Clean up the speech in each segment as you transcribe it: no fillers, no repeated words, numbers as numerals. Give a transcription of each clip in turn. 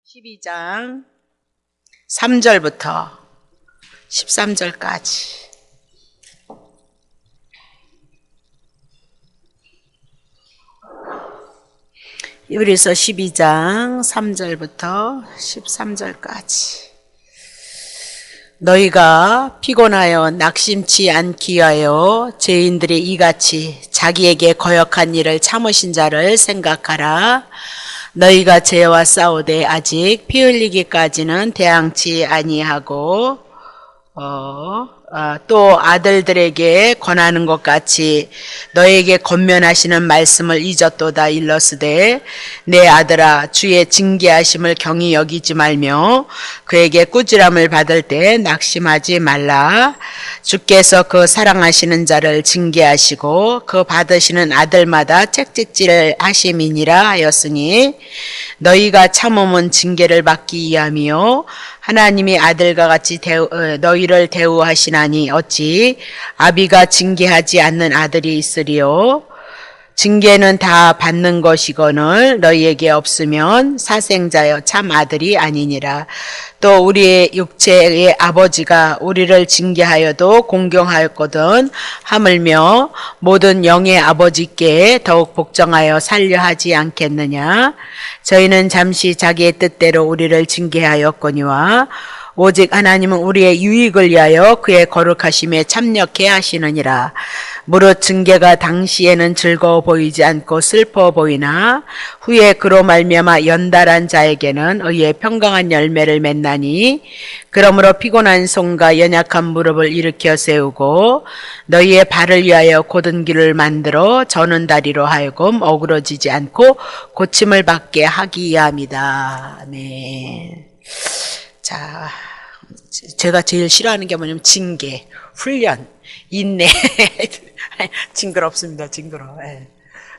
12장 3절부터 13절까지. 히브리서 12장 3절부터 13절까지. 너희가 피곤하여 낙심치 않기 위하여 죄인들이 이같이 자기에게 거역한 일을 참으신 자를 생각하라. 너희가 죄와 싸우되 아직 피 흘리기까지는 대항치 아니하고 또 아들들에게 권하는 것 같이 너에게 권면하시는 말씀을 잊었도다. 일러스되 내 아들아 주의 징계하심을 경히 여기지 말며 그에게 꾸지람을 받을 때 낙심하지 말라. 주께서 그 사랑하시는 자를 징계하시고 그 받으시는 아들마다 책찍질 하심이니라 하였으니 너희가 참음은 징계를 받기 위함이요 하나님이 아들과 같이 너희를 대우하시나니 어찌 아비가 징계하지 않는 아들이 있으리요. 징계는 다 받는 것이거늘 너희에게 없으면 사생자여 참 아들이 아니니라. 또 우리의 육체의 아버지가 우리를 징계하여도 공경하였거든 하물며 모든 영의 아버지께 더욱 복종하여 살려 하지 않겠느냐. 저희는 잠시 자기의 뜻대로 우리를 징계하였거니와 오직 하나님은 우리의 유익을 위하여 그의 거룩하심에 참여케 하시느니라. 무릇 징계가 당시에는 즐거워 보이지 않고 슬퍼 보이나 후에 그로 말미암아 연달한 자에게는 의의 평강한 열매를 맺나니 그러므로 피곤한 손과 연약한 무릎을 일으켜 세우고 너희의 발을 위하여 곧은 길을 만들어 저는 다리로 하여금 어그러지지 않고 고침을 받게 하기 위함이다. 아멘. 자, 제가 제일 싫어하는 게 뭐냐면 징계, 훈련, 인내. 징그럽습니다. 징그러워.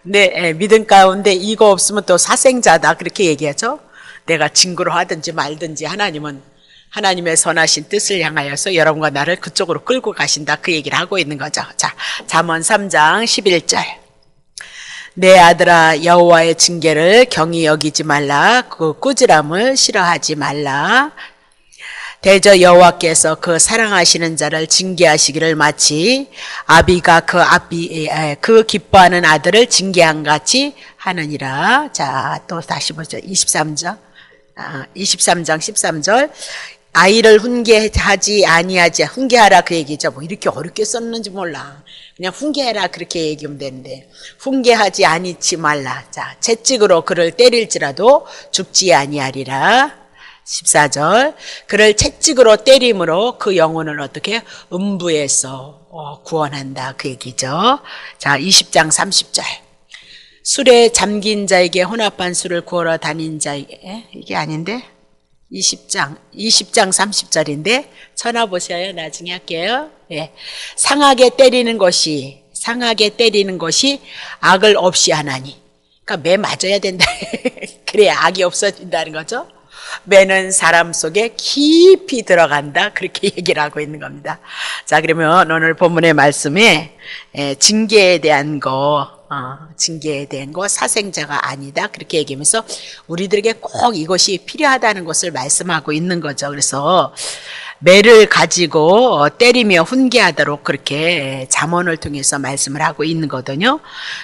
네, 믿음 가운데 이거 없으면 또 사생자다 그렇게 얘기하죠. 내가 징그러워하든지 말든지 하나님은 하나님의 선하신 뜻을 향하여서 여러분과 나를 그쪽으로 끌고 가신다 그 얘기를 하고 있는 거죠. 자, 잠언 3장 11절. 내 아들아 여호와의 징계를 경히 여기지 말라. 그 꾸지람을 싫어하지 말라. 대저 여호와께서 그 사랑하시는 자를 징계하시기를 마치 아비가 그 기뻐하는 아들을 징계한 같이 하느니라. 자, 또 다시 보죠. 23장 13절. 아이를 훈계하지 아니하지 훈계하라 그 얘기죠. 뭐 이렇게 어렵게 썼는지 몰라. 그냥 훈계해라 그렇게 얘기하면 되는데 훈계하지 아니치 말라. 자, 채찍으로 그를 때릴지라도 죽지 아니하리라. 14절. 그를 채찍으로 때림으로 그 영혼을 어떻게 음부에서 구원한다 그 얘기죠. 자, 20장 30절. 술에 잠긴 자에게 혼합한 술을 구하러 다닌 자에게 이게 아닌데 20장 30절인데 쳐놔보셔요. 나중에 할게요. 예. 상하게 때리는 것이 악을 없이 하나니. 그러니까 매 맞아야 된다. 그래야 악이 없어진다는 거죠. 매는 사람 속에 깊이 들어간다 그렇게 얘기를 하고 있는 겁니다. 자, 그러면 오늘 본문의 말씀에 징계에 대한 거 사생자가 아니다 그렇게 얘기하면서 우리들에게 꼭 이것이 필요하다는 것을 말씀하고 있는 거죠. 그래서 매를 가지고 때리며 훈계하도록 그렇게 잠언을 통해서 말씀을 하고 있는 거거든요.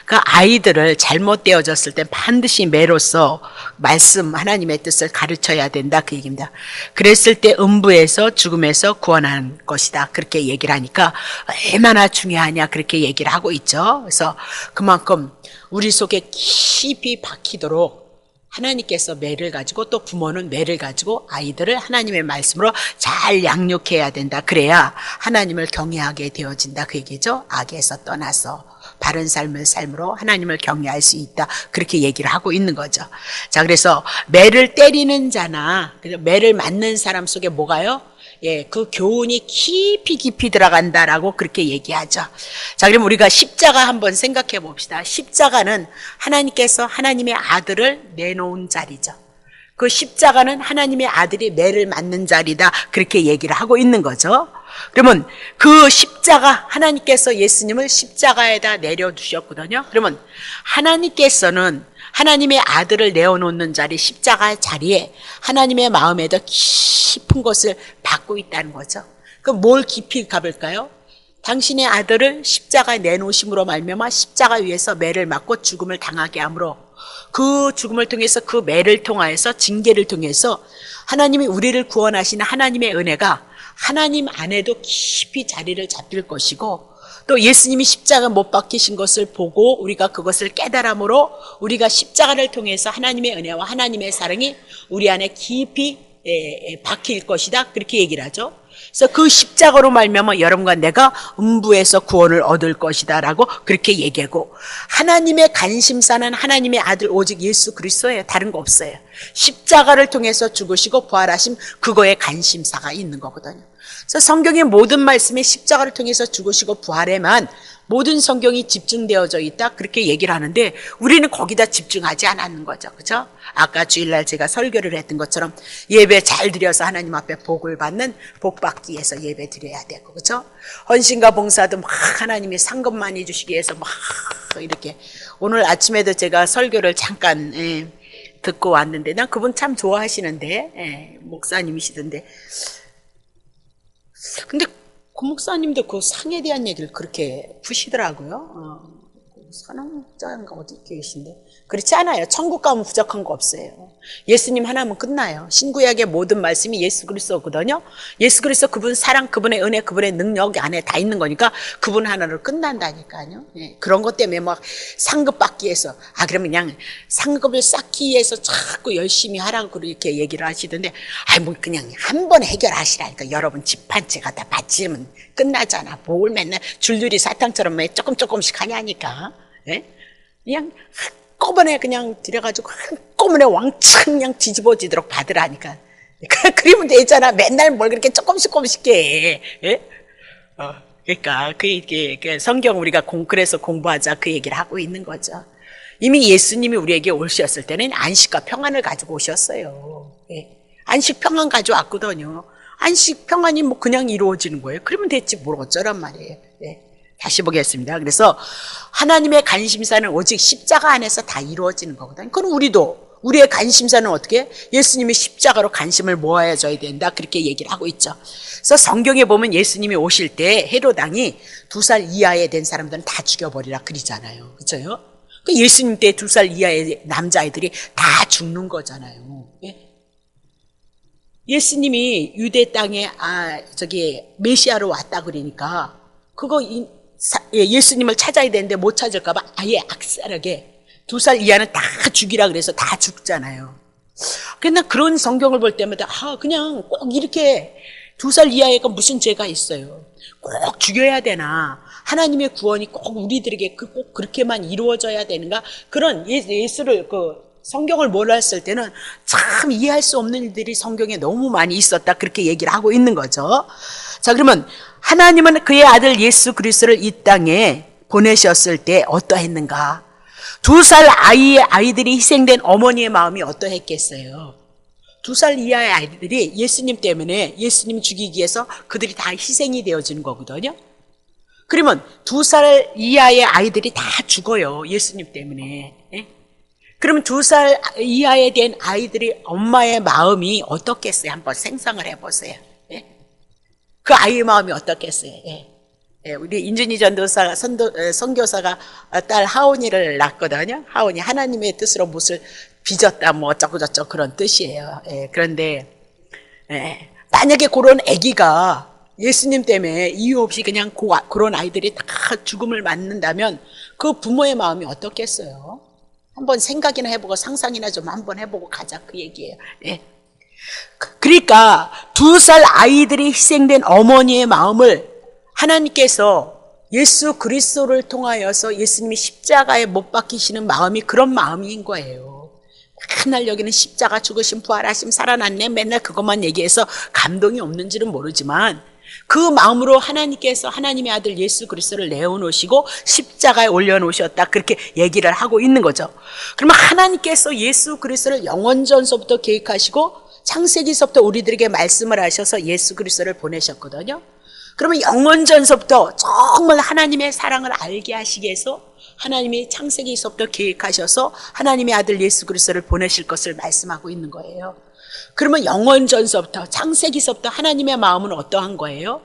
그 아이들을 잘못 되어졌을 때 반드시 매로서 말씀 하나님의 뜻을 가르쳐야 된다 그 얘기입니다. 그랬을 때 음부에서 죽음에서 구원하는 것이다 그렇게 얘기를 하니까 얼마나 중요하냐 그렇게 얘기를 하고 있죠. 그래서 그만큼 우리 속에 깊이 박히도록 하나님께서 매를 가지고 또 부모는 매를 가지고 아이들을 하나님의 말씀으로 잘 양육해야 된다. 그래야 하나님을 경외하게 되어진다. 그 얘기죠. 악에서 떠나서 바른 삶을 삶으로 하나님을 경외할 수 있다. 그렇게 얘기를 하고 있는 거죠. 자, 그래서 매를 때리는 자나 매를 맞는 사람 속에 뭐가요? 예, 그 교훈이 깊이 들어간다라고 그렇게 얘기하죠. 자, 그럼 우리가 십자가 한번 생각해 봅시다. 십자가는 하나님께서 하나님의 아들을 내놓은 자리죠. 그 십자가는 하나님의 아들이 매를 맞는 자리다. 그렇게 얘기를 하고 있는 거죠. 그러면 그 십자가, 하나님께서 예수님을 십자가에다 내려두셨거든요. 그러면 하나님께서는 하나님의 아들을 내어놓는 자리, 십자가 자리에 하나님의 마음에 더 깊은 것을 받고 있다는 거죠. 그럼 뭘 깊이 가볼까요? 당신의 아들을 십자가에 내놓으심으로 말미암아 십자가 위에서 매를 맞고 죽음을 당하게 함으로 그 죽음을 통해서 그 매를 통하여서 징계를 통해서 하나님이 우리를 구원하시는 하나님의 은혜가 하나님 안에도 깊이 자리를 잡힐 것이고 또 예수님이 십자가 못 박히신 것을 보고 우리가 그것을 깨달음으로 우리가 십자가를 통해서 하나님의 은혜와 하나님의 사랑이 우리 안에 깊이 박힐 것이다. 그렇게 얘기를 하죠. 그래서 그 십자가로 말미암아 여러분과 내가 음부에서 구원을 얻을 것이다 라고 그렇게 얘기하고 하나님의 관심사는 하나님의 아들 오직 예수 그리스도예요. 다른 거 없어요. 십자가를 통해서 죽으시고 부활하심 그거에 관심사가 있는 거거든요. 그래서 성경의 모든 말씀이 십자가를 통해서 죽으시고 부활에만 모든 성경이 집중되어져 있다 그렇게 얘기를 하는데 우리는 거기다 집중하지 않았는 거죠. 그렇죠? 아까 주일날 제가 설교를 했던 것처럼 예배 잘 드려서 하나님 앞에 복을 받는 복 받기 위해서 예배 드려야 되고 그렇죠? 헌신과 봉사도 막 하나님이 상급 많이 주시기 위해서 막 이렇게 오늘 아침에도 제가 설교를 잠깐 듣고 왔는데 난 그분 참 좋아하시는데 목사님이시던데 근데 그 목사님도 그 상에 대한 얘기를 그렇게 푸시더라고요. 사랑자인가 어디 계신데 그렇지 않아요. 천국 가면 부족한 거 없어요. 예수님 하나면 끝나요. 신구약의 모든 말씀이 예수 그리스도거든요. 예수 그리스도 그분 사랑, 그분의 은혜, 그분의 능력 안에 다 있는 거니까 그분 하나로 끝난다니까요. 그런 것 때문에 막 상급 받기 위해서 그러면 그냥 상급을 쌓기 위해서 자꾸 열심히 하라고 그렇게 얘기를 하시던데 뭐 그냥 한 번에 해결하시라니까. 여러분 집 한 채 갖다 바치면 끝나잖아. 뭘 맨날 줄줄이 사탕처럼 조금씩 하냐니까. 그냥 한꺼번에 그냥 들여가지고 한꺼번에 왕창 그냥 뒤집어지도록 받으라니까. 그러면 되잖아. 맨날 뭘 그렇게 조금씩 해. 그러니까 그 성경 우리가 그래서 공부하자 그 얘기를 하고 있는 거죠. 이미 예수님이 우리에게 오셨을 때는 안식과 평안을 가지고 오셨어요. 안식 평안 가져왔거든요. 안식 평안이 뭐 그냥 이루어지는 거예요. 그러면 됐지 뭘 어쩌란 말이에요. 다시 보겠습니다. 그래서 하나님의 관심사는 오직 십자가 안에서 다 이루어지는 거거든요. 그럼 우리의 관심사는 어떻게? 예수님이 십자가로 관심을 모아줘야 된다. 그렇게 얘기를 하고 있죠. 그래서 성경에 보면 예수님이 오실 때 헤롯 왕이 2살 이하에 된 사람들은 다 죽여버리라 그러잖아요. 그렇죠? 예수님 때 2살 이하의 남자아이들이 다 죽는 거잖아요. 예수님이 유대 땅에 메시아로 왔다 그러니까 그거 예수님을 찾아야 되는데 못 찾을까봐 아예 악랄하게 2살 이하는 다 죽이라 그래서 다 죽잖아요. 그러나 그런 성경을 볼 때마다 그냥 꼭 이렇게 2살 이하에가 무슨 죄가 있어요. 꼭 죽여야 되나? 하나님의 구원이 꼭 우리들에게 꼭 그렇게만 이루어져야 되는가? 그런 예수를 성경을 몰랐을 때는 참 이해할 수 없는 일들이 성경에 너무 많이 있었다. 그렇게 얘기를 하고 있는 거죠. 자, 그러면 하나님은 그의 아들 예수 그리스도를 이 땅에 보내셨을 때 어떠했는가? 2살 아이들이 희생된 어머니의 마음이 어떠했겠어요? 2살 이하의 아이들이 예수님 때문에 예수님 죽이기 위해서 그들이 다 희생이 되어지는 거거든요. 그러면 2살 이하의 아이들이 다 죽어요. 예수님 때문에. 그러면 2살 이하에 된 아이들이 엄마의 마음이 어떻겠어요? 한번 생각을 해보세요. 그 아이의 마음이 어떻겠어요? 우리 인준이 전도사가 선교사가 딸 하온이를 낳거든요. 하온이 하나님의 뜻으로 무엇을 빚었다 뭐 어쩌고 저쩌고 그런 뜻이에요. 그런데 만약에 그런 아기가 예수님 때문에 이유 없이 그냥 그런 아이들이 다 죽음을 맞는다면 그 부모의 마음이 어떻겠어요? 한번 생각이나 해보고 상상이나 좀 한번 해보고 가자 그 얘기예요. 그러니까 2살 아이들이 희생된 어머니의 마음을 하나님께서 예수 그리스도를 통하여서 예수님이 십자가에 못 박히시는 마음이 그런 마음인 거예요. 맨날 여기는 십자가 죽으심 부활하심 살아났네 맨날 그것만 얘기해서 감동이 없는지는 모르지만 그 마음으로 하나님께서 하나님의 아들 예수 그리스도를 내어놓으시고 십자가에 올려놓으셨다 그렇게 얘기를 하고 있는 거죠. 그러면 하나님께서 예수 그리스도를 영원전서부터 계획하시고 창세기서부터 우리들에게 말씀을 하셔서 예수 그리스도를 보내셨거든요. 그러면 영원전서부터 정말 하나님의 사랑을 알게 하시기 위해서 하나님이 창세기에서부터 계획하셔서 하나님의 아들 예수 그리스도를 보내실 것을 말씀하고 있는 거예요. 그러면 영원전서부터 창세기서부터 하나님의 마음은 어떠한 거예요?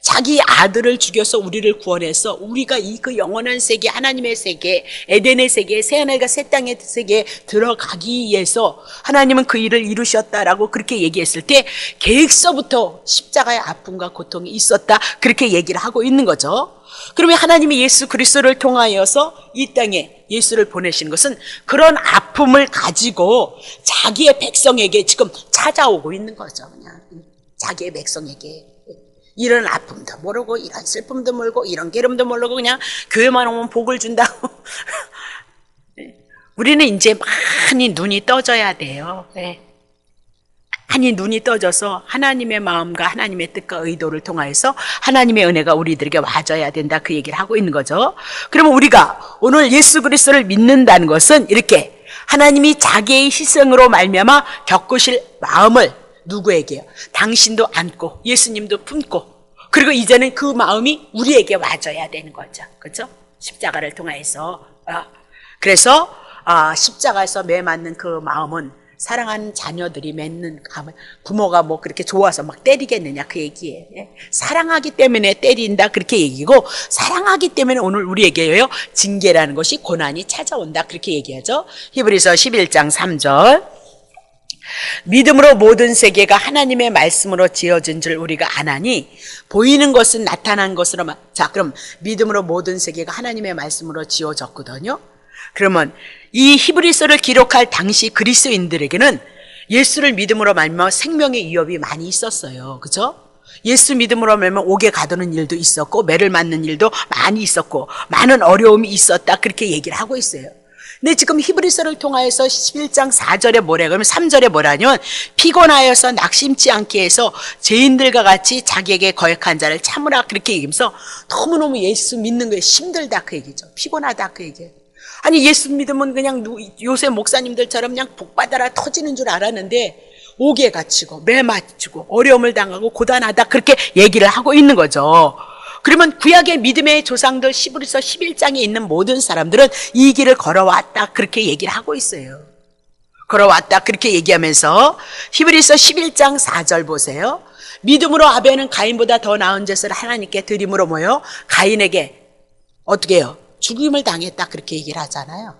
자기 아들을 죽여서 우리를 구원해서 우리가 그 영원한 세계, 하나님의 세계, 에덴의 세계, 새하늘과 새 땅의 세계에 들어가기 위해서 하나님은 그 일을 이루셨다라고 그렇게 얘기했을 때 계획서부터 십자가의 아픔과 고통이 있었다, 그렇게 얘기를 하고 있는 거죠. 그러면 하나님이 예수 그리스도를 통하여서 이 땅에 예수를 보내신 것은 그런 아픔을 가지고 자기의 백성에게 지금 찾아오고 있는 거죠. 그냥 자기의 백성에게 이런 아픔도 모르고 이런 슬픔도 모르고 이런 괴로움도 모르고 그냥 교회만 오면 복을 준다고. 우리는 이제 많이 눈이 떠져야 돼요. 많이 눈이 떠져서 하나님의 마음과 하나님의 뜻과 의도를 통하여서 하나님의 은혜가 우리들에게 와줘야 된다, 그 얘기를 하고 있는 거죠. 그러면 우리가 오늘 예수 그리스도를 믿는다는 것은 이렇게 하나님이 자기의 희생으로 말미암아 겪으실 마음을 누구에게요? 당신도 안고 예수님도 품고, 그리고 이제는 그 마음이 우리에게 와줘야 되는 거죠. 그렇죠? 십자가를 통해서. 그래서 십자가에서 매맞는 그 마음은 사랑하는 자녀들이 맺는 감을, 부모가 뭐 그렇게 좋아서 막 때리겠느냐, 그 얘기예요. 사랑하기 때문에 때린다, 그렇게 얘기고, 사랑하기 때문에 오늘 우리에게요 징계라는 것이, 고난이 찾아온다, 그렇게 얘기하죠. 히브리서 11장 3절. 믿음으로 모든 세계가 하나님의 말씀으로 지어진 줄 우리가 아나니, 보이는 것은 나타난 것으로만. 자, 그럼 믿음으로 모든 세계가 하나님의 말씀으로 지어졌거든요. 그러면 이 히브리서를 기록할 당시 그리스도인들에게는 예수를 믿음으로 말미암아 생명의 위협이 많이 있었어요. 그렇죠? 예수 믿음으로 말미암아 옥에 가두는 일도 있었고 매를 맞는 일도 많이 있었고 많은 어려움이 있었다, 그렇게 얘기를 하고 있어요. 근데 지금 히브리서를 통하여서 11장 4절에 뭐래? 그러면 3절에 뭐라냐면, 피곤하여서 낙심치 않게 해서 죄인들과 같이 자기에게 거역한 자를 참으라, 그렇게 얘기하면서 너무너무 예수 믿는 거에 힘들다, 그 얘기죠. 피곤하다, 그 얘기예요. 아니, 예수 믿으면 그냥 요새 목사님들처럼 그냥 복받아라 터지는 줄 알았는데 옥에 갇히고 매 맞추고 어려움을 당하고 고단하다, 그렇게 얘기를 하고 있는 거죠. 그러면 구약의 믿음의 조상들 히브리서 11장에 있는 모든 사람들은 이 길을 걸어왔다, 그렇게 얘기를 하고 있어요. 걸어왔다, 그렇게 얘기하면서 히브리서 11장 4절 보세요. 믿음으로 아벨은 가인보다 더 나은 것을 하나님께 드림으로 모여 가인에게 어떻게 해요? 죽임을 당했다, 그렇게 얘기를 하잖아요.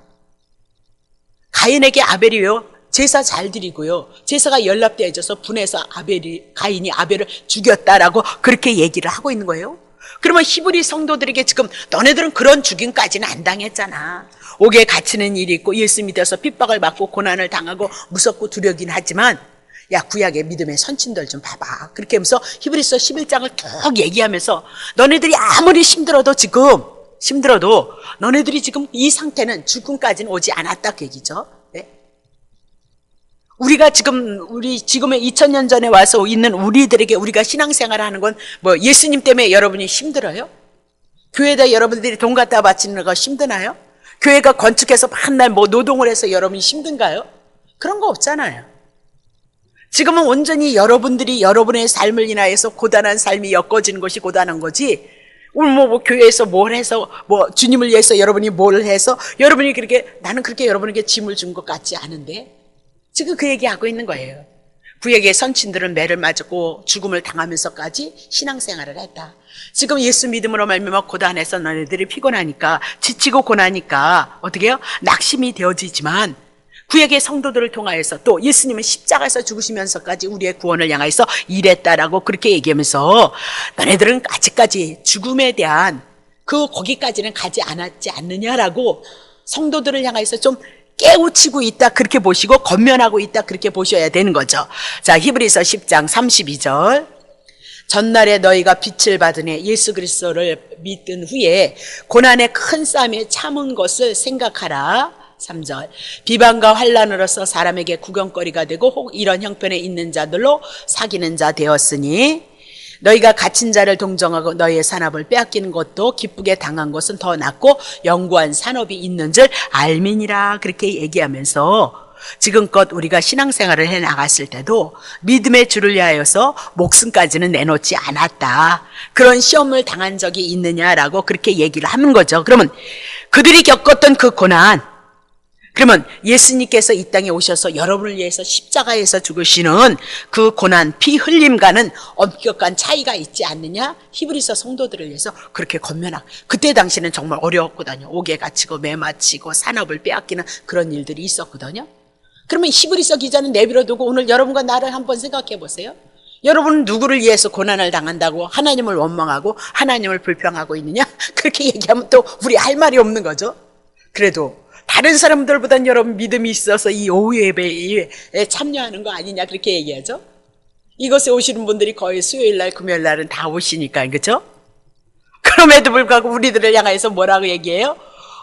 가인에게 아벨이요 제사 잘 드리고요, 제사가 연락되어져서 분해서 가인이 아벨을 죽였다라고 그렇게 얘기를 하고 있는 거예요. 그러면 히브리 성도들에게 지금 너네들은 그런 죽임까지는 안 당했잖아. 옥에 갇히는 일이 있고 예수 믿어서 핍박을 받고 고난을 당하고 무섭고 두렵긴 하지만, 야, 구약의 믿음의 선친들 좀 봐봐, 그렇게 하면서 히브리서 11장을 쭉 얘기하면서 너네들이 아무리 힘들어도 너네들이 지금 이 상태는 죽음까지는 오지 않았다, 그 얘기죠. 우리가 지금의 2000년 전에 와서 있는 우리들에게 우리가 신앙생활을 하는 건 뭐 예수님 때문에 여러분이 힘들어요? 교회에다 여러분들이 돈 갖다 바치는 거 힘드나요? 교회가 건축해서 맨날 뭐 노동을 해서 여러분이 힘든가요? 그런 거 없잖아요. 지금은 온전히 여러분들이 여러분의 삶을 인하여서 고단한 삶이 엮어지는 것이 고단한 거지, 오늘 뭐 교회에서 뭘 해서 주님을 위해서 여러분이 뭘 해서 여러분이 나는 그렇게 여러분에게 짐을 준 것 같지 않은데, 지금 그 얘기하고 있는 거예요. 구약의 선친들은 매를 맞고 죽음을 당하면서까지 신앙생활을 했다. 지금 예수 믿음으로 말미암아 고단해서 너네들이 피곤하니까, 지치고 고나니까 어떻게 해요? 낙심이 되어지지만 구약의 성도들을 통하여서 또 예수님은 십자가에서 죽으시면서까지 우리의 구원을 향해서 일했다라고 그렇게 얘기하면서, 너네들은 아직까지 죽음에 대한 거기까지는 가지 않았지 않느냐라고 성도들을 향해서 좀 깨우치고 있다, 그렇게 보시고 권면하고 있다, 그렇게 보셔야 되는 거죠. 자, 히브리서 10장 32절. 전날에 너희가 빛을 받으니 예수 그리스도를 믿은 후에 고난의 큰 싸움에 참은 것을 생각하라. 3절. 비방과 환난으로서 사람에게 구경거리가 되고 혹 이런 형편에 있는 자들로 사귀는 자 되었으니, 너희가 갇힌 자를 동정하고 너희의 산업을 빼앗기는 것도 기쁘게 당한 것은 더 낫고 영구한 산업이 있는 줄 알미니라, 그렇게 얘기하면서 지금껏 우리가 신앙생활을 해 나갔을 때도 믿음의 줄을 위하여서 목숨까지는 내놓지 않았다. 그런 시험을 당한 적이 있느냐라고 그렇게 얘기를 하는 거죠. 그러면 그들이 겪었던 그 고난, 그러면 예수님께서 이 땅에 오셔서 여러분을 위해서 십자가에서 죽으시는 그 고난, 피 흘림과는 엄격한 차이가 있지 않느냐? 히브리서 성도들을 위해서 그렇게 권면하고, 그때 당시는 정말 어려웠거든요. 옥에 갇히고 매 맞히고 산업을 빼앗기는 그런 일들이 있었거든요. 그러면 히브리서 기자는 내버려두고 오늘 여러분과 나를 한번 생각해 보세요. 여러분은 누구를 위해서 고난을 당한다고 하나님을 원망하고 하나님을 불평하고 있느냐? 그렇게 얘기하면 또 우리 할 말이 없는 거죠. 그래도 다른 사람들보단 여러분 믿음이 있어서 이 오후 예배에 참여하는 거 아니냐 그렇게 얘기하죠. 이곳에 오시는 분들이 거의 수요일 날 금요일 날은 다 오시니까, 그렇죠? 그럼에도 불구하고 우리들을 향해서 뭐라고 얘기해요?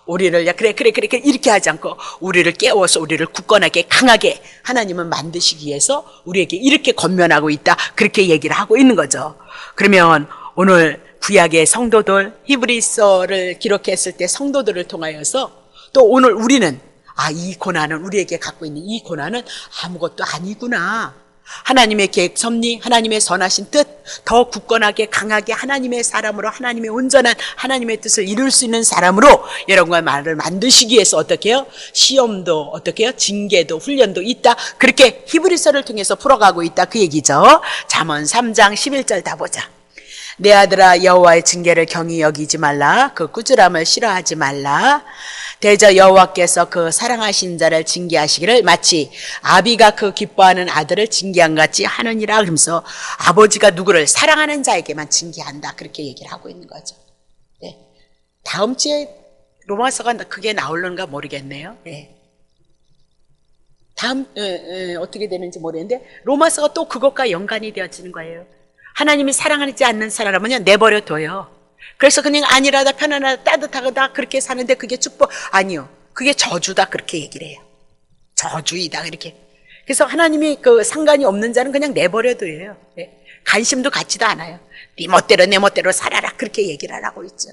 우리를 그래 이렇게 하지 않고 우리를 깨워서 우리를 굳건하게 강하게 하나님은 만드시기 위해서 우리에게 이렇게 권면하고 있다, 그렇게 얘기를 하고 있는 거죠. 그러면 오늘 구약의 성도들, 히브리서를 기록했을 때 성도들을 통하여서 또 오늘 우리는 이 고난은, 우리에게 갖고 있는 이 고난은 아무것도 아니구나. 하나님의 계획 섭리, 하나님의 선하신 뜻, 더 굳건하게 강하게 하나님의 사람으로, 하나님의 온전한 하나님의 뜻을 이룰 수 있는 사람으로 여러분과 나를 만드시기 위해서 어떻게 해요? 시험도 어떻게 해요? 징계도 훈련도 있다. 그렇게 히브리서를 통해서 풀어가고 있다, 그 얘기죠. 잠언 3장 11절 다 보자. 내 아들아, 여호와의 징계를 경히 여기지 말라. 그 꾸지람을 싫어하지 말라. 대저 여호와께서 그 사랑하신 자를 징계하시기를 마치 아비가 그 기뻐하는 아들을 징계한 같이 하느니라. 그러면서 아버지가 누구를 사랑하는 자에게만 징계한다, 그렇게 얘기를 하고 있는 거죠. 네. 다음 주에 로마서가 그게 나올는가 모르겠네요. 네. 다음 어떻게 되는지 모르겠는데 로마서가 또 그것과 연관이 되어지는 거예요. 하나님이 사랑하지 않는 사람은요, 내버려 둬요. 그래서 그냥 안일하다, 편안하다, 따뜻하다 그렇게 사는데 그게 축복 아니요, 그게 저주다, 그렇게 얘기를 해요. 저주이다, 이렇게. 그래서 하나님이 그 상관이 없는 자는 그냥 내버려 둬요. 네. 관심도 갖지도 않아요. 네 멋대로 내 멋대로 살아라, 그렇게 얘기를 하라고 있죠.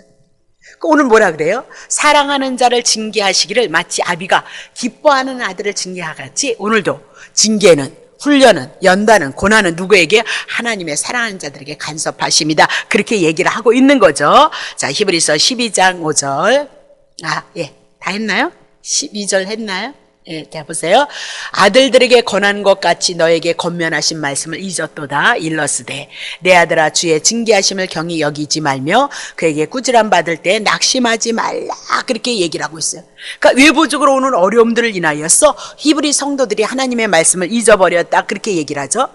오늘 뭐라 그래요? 사랑하는 자를 징계하시기를 마치 아비가 기뻐하는 아들을 징계하같이 오늘도 징계는, 훈련은, 연단은, 고난은 누구에게? 하나님의 사랑하는 자들에게 간섭하십니다. 그렇게 얘기를 하고 있는 거죠. 자, 히브리서 12장 5절. 다 했나요? 12절 했나요? 자, 보세요. 아들들에게 권한 것 같이 너에게 권면하신 말씀을 잊었도다. 일러스되 내 아들아, 주의 징계하심을 경히 여기지 말며 그에게 꾸지람 받을 때 낙심하지 말라, 그렇게 얘기를 하고 있어요. 그러니까 외부적으로 오는 어려움들을 인하여서 히브리 성도들이 하나님의 말씀을 잊어버렸다, 그렇게 얘기를 하죠.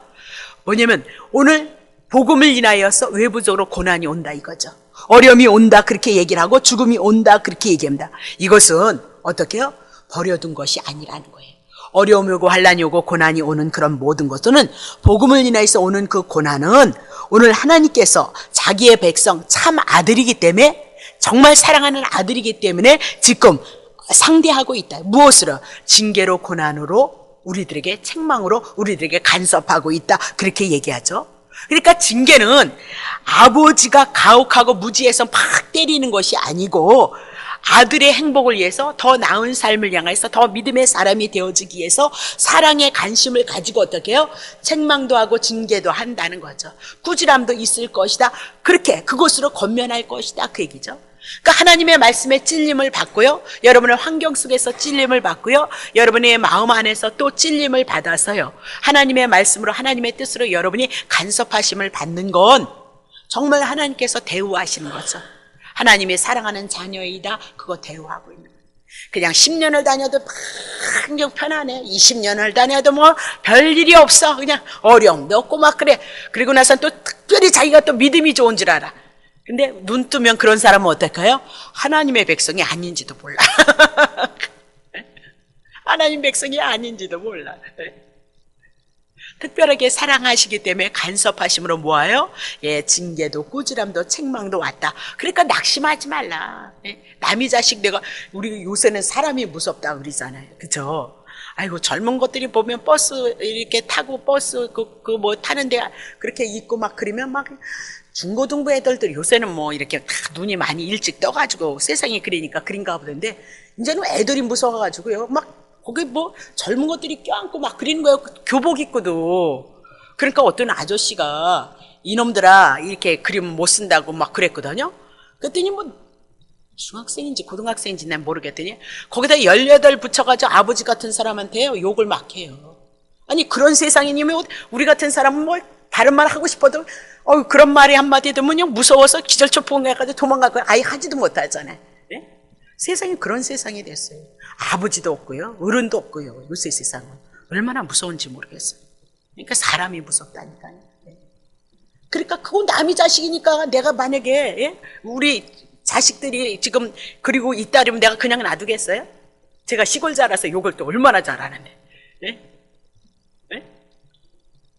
뭐냐면 오늘 복음을 인하여서 외부적으로 고난이 온다, 이거죠. 어려움이 온다, 그렇게 얘기를 하고 죽음이 온다, 그렇게 얘기합니다. 이것은 어떻게 해요? 버려둔 것이 아니라는 거예요. 어려움이 오고 환난이 오고 고난이 오는 그런 모든 것들은, 복음을 인하여서 오는 그 고난은 오늘 하나님께서 자기의 백성 참 아들이기 때문에, 정말 사랑하는 아들이기 때문에 지금 상대하고 있다. 무엇으로? 징계로, 고난으로, 우리들에게 책망으로 우리들에게 간섭하고 있다, 그렇게 얘기하죠. 그러니까 징계는 아버지가 가혹하고 무지해서 막 때리는 것이 아니고 아들의 행복을 위해서, 더 나은 삶을 향해서, 더 믿음의 사람이 되어지기 위해서 사랑의 관심을 가지고 어떻게 해요? 책망도 하고 징계도 한다는 거죠. 꾸지람도 있을 것이다, 그렇게 그것으로 권면할 것이다, 그 얘기죠. 그러니까 하나님의 말씀에 찔림을 받고요, 여러분의 환경 속에서 찔림을 받고요, 여러분의 마음 안에서 또 찔림을 받아서요, 하나님의 말씀으로, 하나님의 뜻으로 여러분이 간섭하심을 받는 건 정말 하나님께서 대우하시는 거죠. 하나님의 사랑하는 자녀이다, 그거 대우하고 있는 거예요. 그냥 10년을 다녀도 환경 편안해, 20년을 다녀도 뭐 별일이 없어, 그냥 어려움도 없고 막 그래. 그리고 나서 또 특별히 자기가 또 믿음이 좋은 줄 알아. 근데 눈 뜨면 그런 사람은 어떨까요? 하나님의 백성이 아닌지도 몰라. 하나님 백성이 아닌지도 몰라. 특별하게 사랑하시기 때문에 간섭하심으로 뭐예요? 징계도 꾸지람도 책망도 왔다. 그러니까 낙심하지 말라. 남의 자식 내가, 우리 요새는 사람이 무섭다 그러잖아요, 그죠? 아이고, 젊은 것들이 보면 버스 이렇게 타고 버스 뭐 타는데 그렇게 있고 막 그러면 막 중고등부 애들도 요새는 뭐 이렇게 다 눈이 많이 일찍 떠가지고 세상이 그러니까 그런가 보던데, 이제는 애들이 무서워가지고요, 막 거기 뭐 젊은 것들이 껴안고 막 그리는 거예요. 교복 입고도. 그러니까 어떤 아저씨가 이놈들아 이렇게 그림 못 쓴다고 막 그랬거든요. 그랬더니 뭐 중학생인지 고등학생인지 난 모르겠더니 거기다 18 붙여가지고 아버지 같은 사람한테 욕을 막 해요. 아니 그런 세상이면 우리 같은 사람은 뭐 다른 말 하고 싶어도 그런 말이 한마디 들으면요 무서워서 기절초풍해가지고 도망가고 아예 하지도 못하잖아요. 네? 세상이 그런 세상이 됐어요. 아버지도 없고요 어른도 없고요. 요새 세상은 얼마나 무서운지 모르겠어요. 그러니까 사람이 무섭다니까요. 네. 그러니까 그건 남의 자식이니까 내가 만약에 예? 우리 자식들이 지금 그리고 있다면 내가 그냥 놔두겠어요? 제가 시골 자라서 욕을 또 얼마나 잘하는데 예? 예?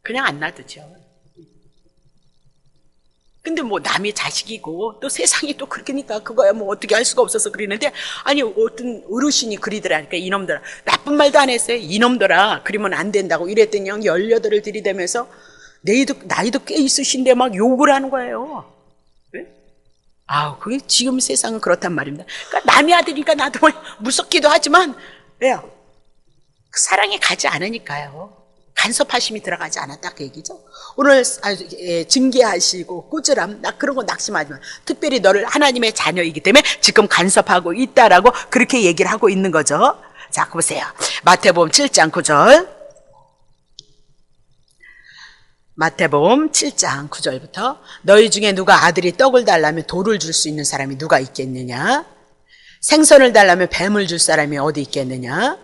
그냥 안 놔두죠. 근데 뭐 남의 자식이고 또 세상이 또 그러니까 그거야 뭐 어떻게 할 수가 없어서 그리는데 아니 어떤 어르신이 그리더라니까 이놈들아 나쁜 말도 안 했어요. 이놈들아 그리면 안 된다고 이랬더니 18을 들이대면서 나이도 꽤 있으신데 막 욕을 하는 거예요. 네? 그게 지금 세상은 그렇단 말입니다. 그러니까 남의 아들이니까 나도 무섭기도 하지만 왜요? 사랑이 가지 않으니까요. 간섭하심이 들어가지 않았다 그 얘기죠. 오늘 징계하시고 꾸지람 그런 거 낙심하지 마. 특별히 너를 하나님의 자녀이기 때문에 지금 간섭하고 있다라고 그렇게 얘기를 하고 있는 거죠. 자 보세요. 마태복음 7장 9절 마태복음 7장 9절부터 너희 중에 누가 아들이 떡을 달라면 돌을 줄 수 있는 사람이 누가 있겠느냐? 생선을 달라면 뱀을 줄 사람이 어디 있겠느냐?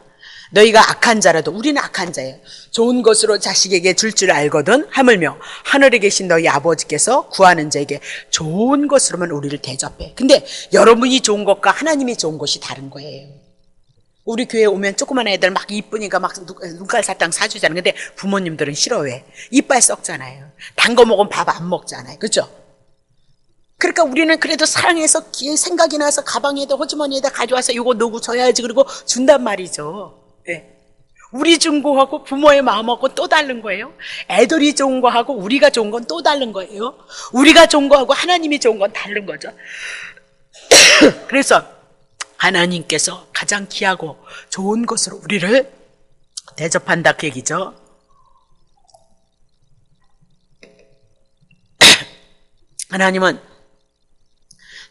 너희가 악한 자라도 우리는 악한 자예요. 좋은 것으로 자식에게 줄 줄 알거든 하물며 하늘에 계신 너희 아버지께서 구하는 자에게 좋은 것으로만 우리를 대접해. 근데 여러분이 좋은 것과 하나님이 좋은 것이 다른 거예요. 우리 교회 오면 조그만 애들 막 이쁘니까 막 눈깔 사탕 사주잖아요. 근데 부모님들은 싫어해. 이빨 썩잖아요. 단 거 먹으면 밥 안 먹잖아요. 그렇죠? 그러니까 우리는 그래도 사랑해서 생각이 나서 가방에다 호주머니에다 가져와서 이거 넣고 줘야지 그러고 준단 말이죠. 네. 우리 준 거하고 부모의 마음하고 또 다른 거예요. 애들이 좋은 거하고 우리가 좋은 건 또 다른 거예요. 우리가 좋은 거하고 하나님이 좋은 건 다른 거죠. 그래서 하나님께서 가장 귀하고 좋은 것으로 우리를 대접한다 그 얘기죠. 하나님은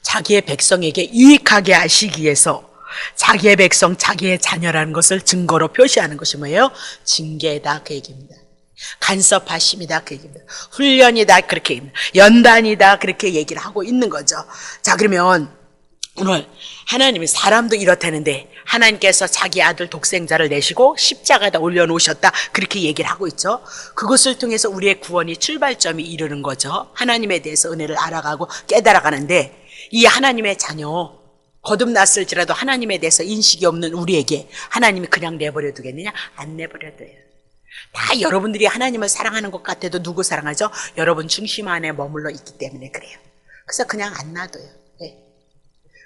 자기의 백성에게 유익하게 하시기 위해서 자기의 백성, 자기의 자녀라는 것을 증거로 표시하는 것이 뭐예요? 징계다 그 얘기입니다. 간섭하심이다 그 얘기입니다. 훈련이다 그렇게 얘기합니다. 연단이다 그렇게 얘기를 하고 있는 거죠. 자 그러면 오늘 하나님이 사람도 이렇다는데 하나님께서 자기 아들 독생자를 내시고 십자가에다 올려놓으셨다 그렇게 얘기를 하고 있죠. 그것을 통해서 우리의 구원이 출발점이 이르는 거죠. 하나님에 대해서 은혜를 알아가고 깨달아가는데 이 하나님의 자녀 거듭났을지라도 하나님에 대해서 인식이 없는 우리에게 하나님이 그냥 내버려 두겠느냐? 안 내버려 둬요. 다 여러분들이 하나님을 사랑하는 것 같아도 누구 사랑하죠? 여러분 중심 안에 머물러 있기 때문에 그래요. 그래서 그냥 안 놔둬요. 네.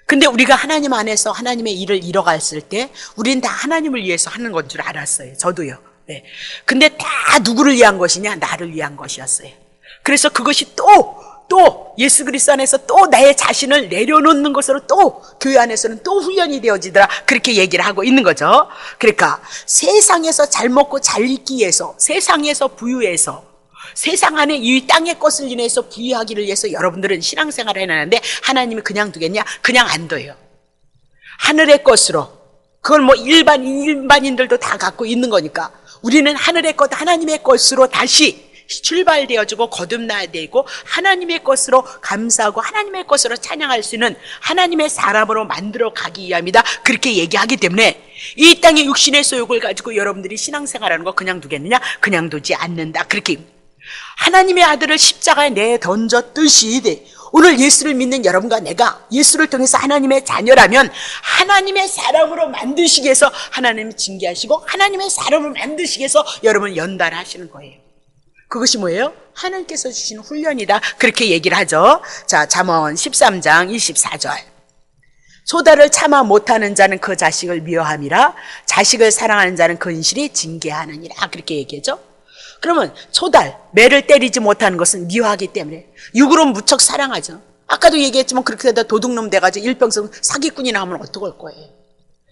근데 우리가 하나님 안에서 하나님의 일을 이뤄갔을 때 우리는 다 하나님을 위해서 하는 건 줄 알았어요. 저도요. 네. 근데 다 누구를 위한 것이냐? 나를 위한 것이었어요. 그래서 그것이 또 예수 그리스도 안에서 또 나의 자신을 내려놓는 것으로 또 교회 안에서는 또 훈련이 되어지더라 그렇게 얘기를 하고 있는 거죠. 그러니까 세상에서 잘 먹고 잘 있기 위해서 세상에서 부유해서 세상 안에 이 땅의 것을 인해서 부유하기를 위해서 여러분들은 신앙생활을 해나는데 하나님이 그냥 두겠냐? 그냥 안 둬요. 하늘의 것으로 그걸 뭐 일반인들도 다 갖고 있는 거니까 우리는 하늘의 것 하나님의 것으로 다시 출발되어지고 거듭나야 되고 하나님의 것으로 감사하고 하나님의 것으로 찬양할 수 있는 하나님의 사람으로 만들어 가기 위함이다 그렇게 얘기하기 때문에 이 땅의 육신의 소욕을 가지고 여러분들이 신앙생활하는 거 그냥 두겠느냐? 그냥 두지 않는다 그렇게 하나님의 아들을 십자가에 내던졌듯이 오늘 예수를 믿는 여러분과 내가 예수를 통해서 하나님의 자녀라면 하나님의 사람으로 만드시기 위해서 하나님을 징계하시고 하나님의 사람을 만드시기 위해서 여러분을 연단하시는 거예요. 그것이 뭐예요? 하나님께서 주신 훈련이다 그렇게 얘기를 하죠. 자, 잠언 13장 24절 소달을 참아 못하는 자는 그 자식을 미워함이라 자식을 사랑하는 자는 그 인실이 징계하느니라 그렇게 얘기하죠. 그러면 소달, 매를 때리지 못하는 것은 미워하기 때문에 육으로 무척 사랑하죠. 아까도 얘기했지만 그렇게 되다 도둑놈 돼가지고 일평생 사기꾼이 나오면 어떡할 거예요?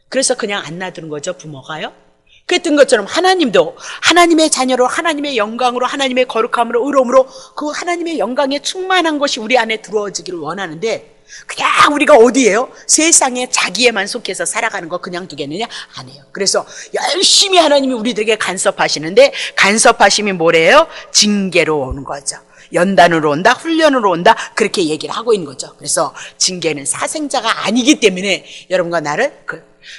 그래서 그냥 안 놔두는 거죠, 부모가요. 그랬던 것처럼 하나님도 하나님의 자녀로 하나님의 영광으로 하나님의 거룩함으로 의로움으로 그 하나님의 영광에 충만한 것이 우리 안에 들어오기를 원하는데 그냥 우리가 어디에요? 세상에 자기에만 속해서 살아가는 거 그냥 두겠느냐? 아니에요. 그래서 열심히 하나님이 우리들에게 간섭하시는데 간섭하심이 뭐래요? 징계로 오는 거죠. 연단으로 온다, 훈련으로 온다, 그렇게 얘기를 하고 있는 거죠. 그래서 징계는 사생자가 아니기 때문에 여러분과 나를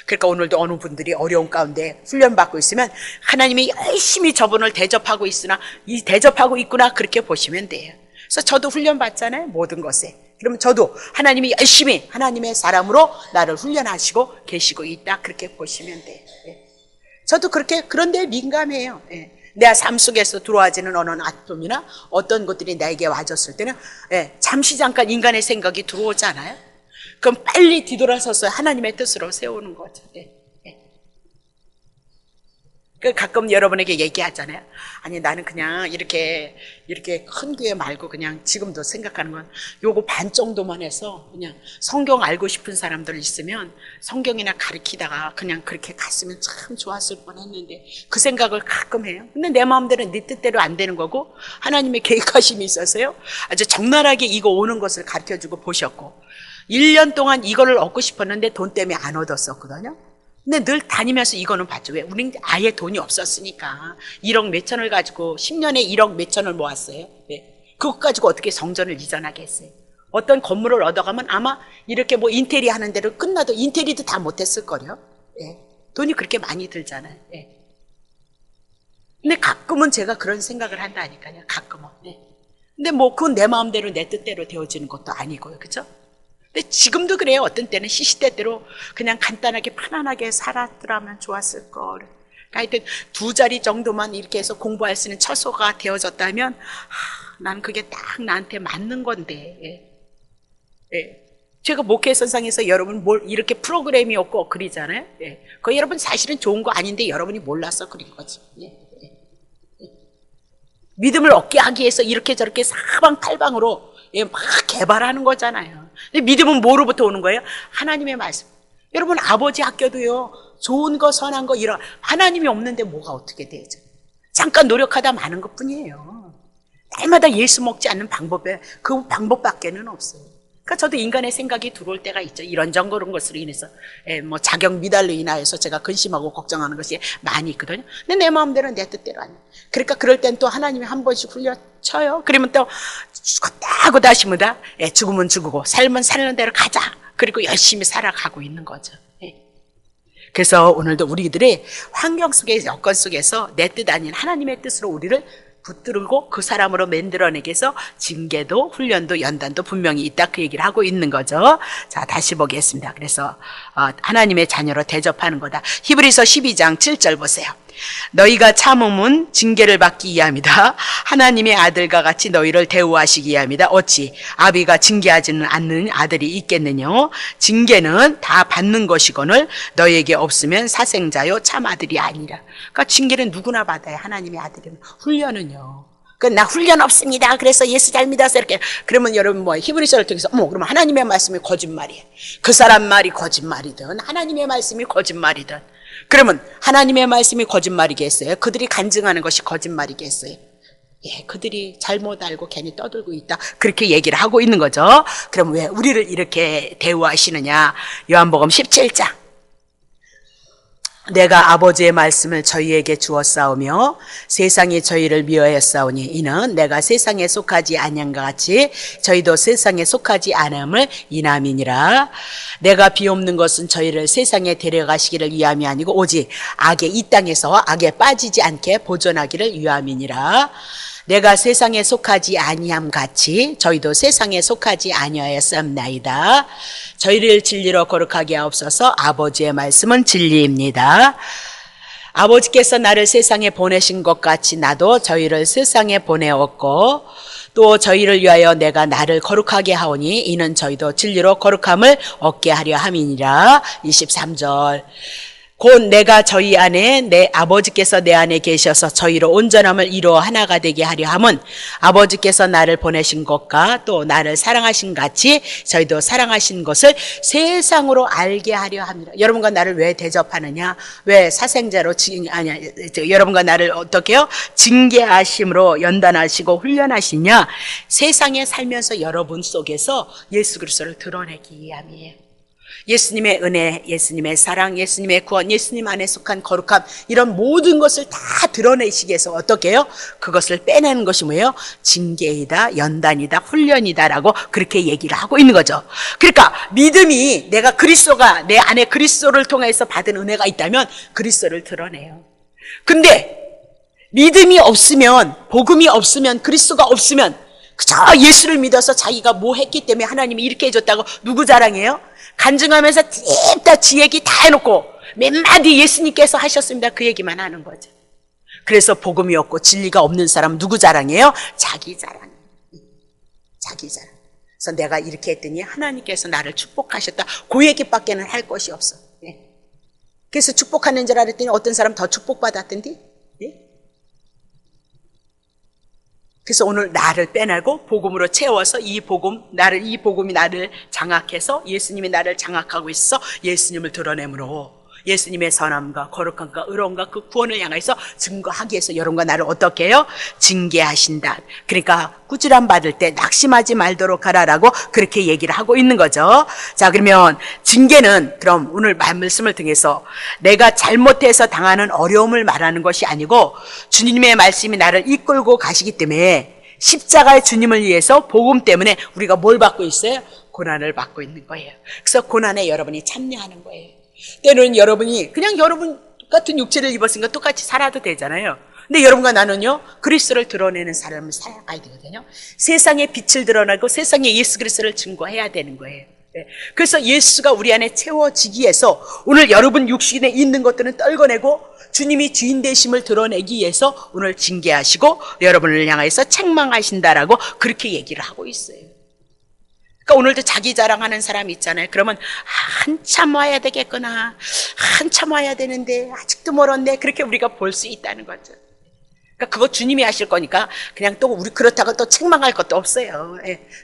그러니까 오늘도 어느 분들이 어려운 가운데 훈련받고 있으면 하나님이 열심히 저분을 대접하고 있구나 그렇게 보시면 돼요. 그래서 저도 훈련받잖아요, 모든 것에. 그러면 저도 하나님이 열심히 하나님의 사람으로 나를 훈련하시고 계시고 있다 그렇게 보시면 돼요. 저도 그런데 민감해요. 내 삶 속에서 들어와지는 어느 아픔이나 어떤 것들이 나에게 와줬을 때는 잠시 잠깐 인간의 생각이 들어오잖아요. 그럼 빨리 뒤돌아서서 하나님의 뜻으로 세우는 거죠. 가끔 여러분에게 얘기하잖아요. 아니 나는 그냥 이렇게 큰 교회 말고 그냥 지금도 생각하는 건 요거 반 정도만 해서 그냥 성경 알고 싶은 사람들 있으면 성경이나 가르치다가 그냥 그렇게 갔으면 참 좋았을 뻔했는데 그 생각을 가끔 해요. 근데 내 마음대로 네 뜻대로 안 되는 거고 하나님의 계획하심이 있어서요. 아주 적나라하게 이거 오는 것을 가르쳐주고 보셨고 1년 동안 이거를 얻고 싶었는데 돈 때문에 안 얻었었거든요. 근데 늘 다니면서 이거는 봤죠. 왜? 우린 아예 돈이 없었으니까 1억 몇천을 가지고 10년에 1억 몇천을 모았어요. 네. 그것 가지고 어떻게 성전을 이전하게 했어요. 어떤 건물을 얻어가면 아마 이렇게 뭐 인테리 하는 대로 끝나도 인테리도 다 못했을 거요. 네. 돈이 그렇게 많이 들잖아요. 네. 근데 가끔은 제가 그런 생각을 한다니까요. 가끔은. 네. 근데 뭐 그건 내 마음대로 내 뜻대로 되어지는 것도 아니고요. 그렇죠? 근데 지금도 그래요. 어떤 때는 시시때때로 그냥 간단하게 편안하게 살았더라면 좋았을 걸. 하여튼 2자리 정도만 이렇게 해서 공부할 수 있는 처소가 되어졌다면 난 그게 딱 나한테 맞는 건데. 제가 목회선상에서 여러분 이렇게 프로그램이 없고 그리잖아요. 그거 여러분 사실은 좋은 거 아닌데 여러분이 몰라서 그린 거지. 믿음을 얻게 하기 위해서 이렇게 저렇게 사방팔방으로 막 개발하는 거잖아요. 근데 믿음은 뭐로부터 오는 거예요? 하나님의 말씀. 여러분 아버지 학교도요. 좋은 거 선한 거 이런 하나님이 없는데 뭐가 어떻게 되죠? 잠깐 노력하다 마는 것뿐이에요. 날마다 예수 먹지 않는 그 방법밖에는 없어요. 그러니까 저도 인간의 생각이 들어올 때가 있죠. 이런저런 것으로 인해서 뭐 자격 미달로 인하여서 제가 근심하고 걱정하는 것이 많이 있거든요. 근데 내 마음대로 내 뜻대로 아니에요. 그러니까 그럴 땐 또 하나님이 한 번씩 훈련쳐요. 그러면 또 죽었다 하고 다시 뭐다? 죽으면 죽고 살면 사는 대로 가자. 그리고 열심히 살아가고 있는 거죠. 그래서 오늘도 우리들의 환경 속에 여건 속에서 내 뜻 아닌 하나님의 뜻으로 우리를 붙들고 그 사람으로 만들어내기 위해서 징계도 훈련도 연단도 분명히 있다 그 얘기를 하고 있는 거죠. 자, 다시 보겠습니다. 그래서 하나님의 자녀로 대접하는 거다. 히브리서 12장 7절 보세요. 너희가 참음은 징계를 받기 위함이다. 하나님의 아들과 같이 너희를 대우하시기 위함이다. 어찌 아비가 징계하지는 않는 아들이 있겠느냐. 징계는 다 받는 것이거늘 너희에게 없으면 사생자요 참 아들이 아니라. 그러니까 징계는 누구나 받아요. 하나님의 아들이면. 훈련은요. 나 훈련 없습니다. 그래서 예수 잘 믿어서 이렇게. 그러면 여러분 히브리서를 통해서 그러면 하나님의 말씀이 거짓말이에요. 그 사람 말이 거짓말이든 하나님의 말씀이 거짓말이든. 그러면 하나님의 말씀이 거짓말이겠어요? 그들이 간증하는 것이 거짓말이겠어요? 그들이 잘못 알고 괜히 떠들고 있다. 그렇게 얘기를 하고 있는 거죠. 그럼 왜 우리를 이렇게 대우하시느냐? 요한복음 17장. 내가 아버지의 말씀을 저희에게 주었사오며 세상이 저희를 미워했사오니 이는 내가 세상에 속하지 아니함과 같이 저희도 세상에 속하지 않음을 인함이니라. 내가 비옵는 것은 저희를 세상에 데려가시기를 위함이 아니고 오직 악의 이 땅에서 악에 빠지지 않게 보존하기를 위함이니라. 내가 세상에 속하지 아니함 같이 저희도 세상에 속하지 아니하였사옵나이다. 저희를 진리로 거룩하게 하옵소서. 아버지의 말씀은 진리입니다. 아버지께서 나를 세상에 보내신 것 같이 나도 저희를 세상에 보내었고 또 저희를 위하여 내가 나를 거룩하게 하오니 이는 저희도 진리로 거룩함을 얻게 하려 함이니라. 23절. 곧 내가 저희 안에 내 아버지께서 내 안에 계셔서 저희로 온전함을 이루어 하나가 되게 하려 함은 아버지께서 나를 보내신 것과 또 나를 사랑하신 같이 저희도 사랑하신 것을 세상으로 알게 하려 합니다. 여러분과 나를 왜 대접하느냐? 왜 사생자로 여러분과 나를 어떻게 해요? 징계하심으로 연단하시고 훈련하시냐? 세상에 살면서 여러분 속에서 예수 그리스도를 드러내기 위함이에요. 예수님의 은혜, 예수님의 사랑, 예수님의 구원, 예수님 안에 속한 거룩함, 이런 모든 것을 다 드러내시기 위해서 어떻게 해요? 그것을 빼내는 것이 뭐예요? 징계이다, 연단이다, 훈련이다라고 그렇게 얘기를 하고 있는 거죠. 그러니까 믿음이 내가 그리스도가 내 안에 그리스도를 통해서 받은 은혜가 있다면 그리스도를 드러내요. 근데 믿음이 없으면, 복음이 없으면, 그리스도가 없으면 그저 예수를 믿어서 자기가 뭐 했기 때문에 하나님이 이렇게 해줬다고 누구 자랑해요? 간증하면서 다 지 얘기 다 해놓고 몇 마디 예수님께서 하셨습니다 그 얘기만 하는 거죠. 그래서 복음이 없고 진리가 없는 사람 누구 자랑이에요? 자기 자랑. 자기 자랑. 그래서 내가 이렇게 했더니 하나님께서 나를 축복하셨다, 그 얘기밖에는 할 것이 없어. 그래서 축복하는 줄 알았더니 어떤 사람 더 축복받았던디? 그래서 오늘 나를 빼내고 복음으로 채워서 이 복음이 나를 장악해서 예수님이 나를 장악하고 있어 예수님을 드러내므로 예수님의 선함과 거룩함과 의로움과 그 구원을 향해서 증거하기 위해서 여러분과 나를 어떻게 해요? 징계하신다. 그러니까 꾸지람 받을 때 낙심하지 말도록 하라라고 그렇게 얘기를 하고 있는 거죠. 자, 그러면 징계는 그럼 오늘 말씀을 통해서 내가 잘못해서 당하는 어려움을 말하는 것이 아니고 주님의 말씀이 나를 이끌고 가시기 때문에 십자가의 주님을 위해서 복음 때문에 우리가 뭘 받고 있어요? 고난을 받고 있는 거예요. 그래서 고난에 여러분이 참여하는 거예요. 때로는 여러분이 그냥 여러분 같은 육체를 입었으니까 똑같이 살아도 되잖아요. 근데 여러분과 나는요, 그리스도를 드러내는 삶을 살아가야 되거든요. 세상에 빛을 드러내고 세상에 예수 그리스도를 증거해야 되는 거예요. 그래서 예수가 우리 안에 채워지기 위해서 오늘 여러분 육신에 있는 것들은 떨궈내고 주님이 주인 되심을 드러내기 위해서 오늘 징계하시고 여러분을 향해서 책망하신다라고 그렇게 얘기를 하고 있어요. 그러니까 오늘도 자기 자랑하는 사람이 있잖아요. 그러면 한참 와야 되겠구나, 한참 와야 되는데 아직도 멀었네, 그렇게 우리가 볼 수 있다는 거죠. 그러니까 그거 주님이 하실 거니까 그냥 또 우리 그렇다고 또 책망할 것도 없어요.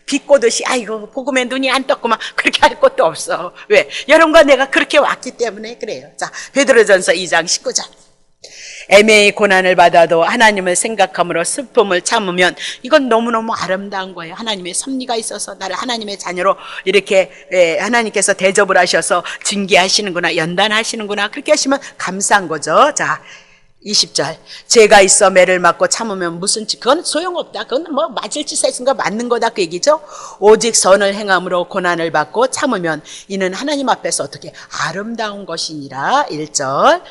비꼬듯이 아이고 복음에 눈이 안 떴구만 그렇게 할 것도 없어. 왜? 여러분과 내가 그렇게 왔기 때문에 그래요. 자, 베드로전서 2장 19절. 애매히 고난을 받아도 하나님을 생각함으로 슬픔을 참으면 이건 너무너무 아름다운 거예요. 하나님의 섭리가 있어서 나를 하나님의 자녀로 이렇게 하나님께서 대접을 하셔서 징계하시는구나, 연단하시는구나, 그렇게 하시면 감사한 거죠. 자, 20절. 죄가 있어 매를 맞고 참으면 무슨 그건 소용없다, 그건 뭐 맞을 짓 했으니까 맞는 거다, 그 얘기죠. 오직 선을 행함으로 고난을 받고 참으면 이는 하나님 앞에서 어떻게 아름다운 것이니라. 1절.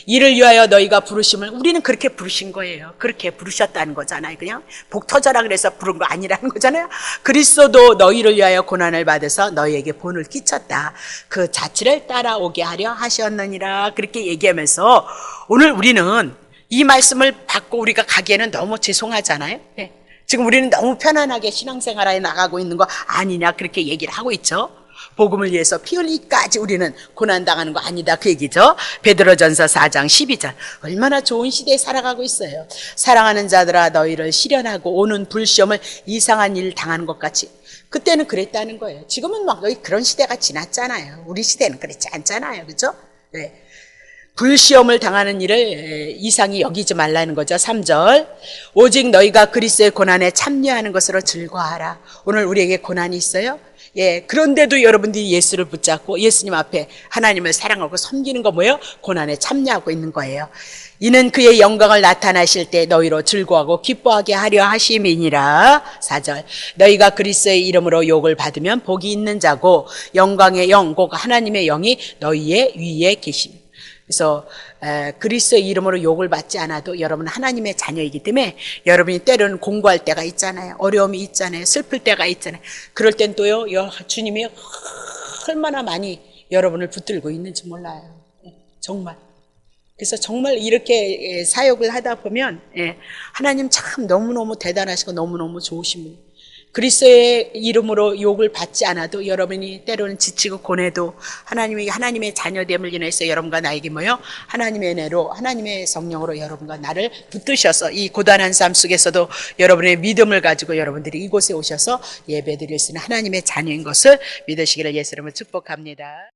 이를 위하여 너희가 부르심을, 우리는 그렇게 부르신 거예요. 그렇게 부르셨다는 거잖아요. 그냥 복 터져라 그래서 부른 거 아니라는 거잖아요. 그리스도도 너희를 위하여 고난을 받아서 너희에게 본을 끼쳤다, 그 자취를 따라오게 하려 하셨느니라. 그렇게 얘기하면서 오늘 우리는 이 말씀을 받고 우리가 가기에는 너무 죄송하잖아요. 지금 우리는 너무 편안하게 신앙생활에 나가고 있는 거 아니냐, 그렇게 얘기를 하고 있죠. 복음을 위해서 피 흘리기까지 우리는 고난당하는 거 아니다, 그 얘기죠. 베드로전서 4장 12절. 얼마나 좋은 시대에 살아가고 있어요. 사랑하는 자들아 너희를 시련하고 오는 불시험을 이상한 일 당하는 것 같이. 그때는 그랬다는 거예요. 지금은 막 그런 시대가 지났잖아요. 우리 시대는 그렇지 않잖아요, 그렇죠? 네. 불시험을 당하는 일을 이상히 여기지 말라는 거죠. 3절. 오직 너희가 그리스도의 고난에 참여하는 것으로 즐거워하라. 오늘 우리에게 고난이 있어요? 그런데도 여러분들이 예수를 붙잡고 예수님 앞에 하나님을 사랑하고 섬기는 거 뭐예요? 고난에 참여하고 있는 거예요. 이는 그의 영광을 나타나실 때 너희로 즐거워하고 기뻐하게 하려 하심이니라. 4절. 너희가 그리스도의 이름으로 욕을 받으면 복이 있는 자고 영광의 영, 곧 하나님의 영이 너희의 위에 계심. 그래서 그리스도의 이름으로 욕을 받지 않아도 여러분은 하나님의 자녀이기 때문에 여러분이 때로는 공부할 때가 있잖아요. 어려움이 있잖아요. 슬플 때가 있잖아요. 그럴 땐 또요, 주님이 얼마나 많이 여러분을 붙들고 있는지 몰라요. 정말. 그래서 정말 이렇게 사역을 하다 보면 하나님 참 너무너무 대단하시고 너무너무 좋으신 분. 그리스도의 이름으로 욕을 받지 않아도 여러분이 때로는 지치고 고뇌도 하나님의 자녀됨을 인해서 여러분과 나에게 뭐요? 하나님의 은혜로 하나님의 성령으로 여러분과 나를 붙드셔서 이 고단한 삶 속에서도 여러분의 믿음을 가지고 여러분들이 이곳에 오셔서 예배드릴 수 있는 하나님의 자녀인 것을 믿으시기를 예수 이름으로 축복합니다.